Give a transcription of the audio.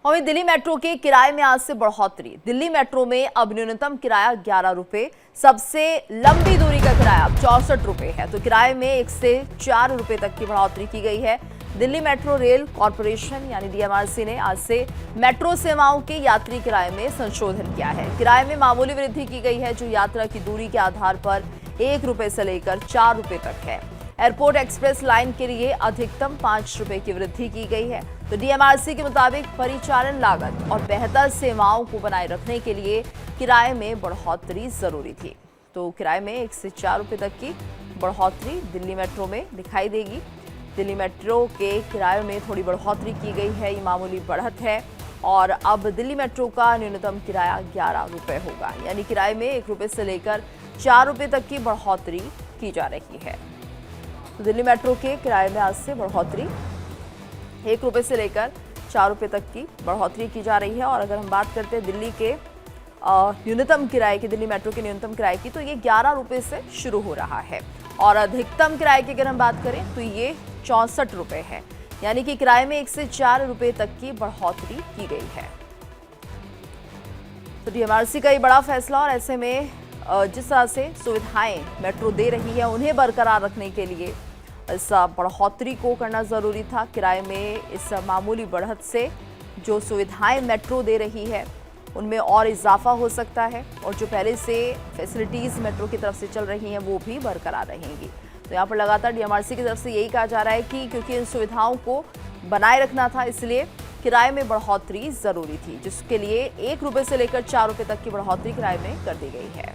वहीं दिल्ली मेट्रो के किराए में आज से बढ़ोतरी। दिल्ली मेट्रो में अब न्यूनतम किराया 11 रुपए, सबसे लंबी दूरी का किराया अब 64 रुपए है। तो किराए में 1 से 4 रुपए तक की बढ़ोतरी की गई है। दिल्ली मेट्रो रेल कॉरपोरेशन यानी डीएमआरसी ने आज से मेट्रो सेवाओं के यात्री किराए में संशोधन किया है। किराए में मामूली वृद्धि की गई है, जो यात्रा की दूरी के आधार पर 1 रुपए से लेकर 4 रुपए तक है। एयरपोर्ट एक्सप्रेस लाइन के लिए अधिकतम 5 रुपए की वृद्धि की गई है। तो डीएमआरसी के मुताबिक परिचालन लागत और बेहतर सेवाओं को बनाए रखने के लिए किराए में बढ़ोतरी जरूरी थी। तो किराए में 1 से 4 रुपए तक की बढ़ोतरी दिल्ली मेट्रो में दिखाई देगी। दिल्ली मेट्रो के किराए में थोड़ी बढ़ोतरी की गई है, ये मामूली बढ़त है। और अब दिल्ली मेट्रो का न्यूनतम किराया 11 रुपए होगा, यानी किराए में 1 रुपए से लेकर 4 रुपए तक की बढ़ोतरी की जा रही है। तो दिल्ली मेट्रो के किराए में आज से बढ़ोतरी 1 रुपए से लेकर 4 रुपए तक की बढ़ोतरी की जा रही है। और अगर हम बात करते हैं दिल्ली के न्यूनतम किराए की, दिल्ली मेट्रो के न्यूनतम किराए की, तो ये 11 रुपए से शुरू हो रहा है। और अधिकतम किराए की अगर हम बात करें तो ये 64 रुपए है, यानी कि किराए में 1 से 4 रुपए तक की बढ़ोतरी की गई है। तो डीएमआरसी का ये बड़ा फैसला, और ऐसे में जिस तरह से सुविधाएं मेट्रो दे रही है उन्हें बरकरार रखने के लिए इस बढ़ोतरी को करना जरूरी था। किराए में इस मामूली बढ़त से जो सुविधाएं मेट्रो दे रही है उनमें और इजाफा हो सकता है, और जो पहले से फैसिलिटीज़ मेट्रो की तरफ से चल रही हैं वो भी बरकरार रहेंगी। तो यहाँ पर लगातार डीएमआरसी की तरफ से यही कहा जा रहा है कि क्योंकि इन सुविधाओं को बनाए रखना था, इसलिए किराए में बढ़ोतरी ज़रूरी थी, जिसके लिए 1 रुपये से लेकर 4 रुपये तक की बढ़ोतरी किराए में कर दी गई है।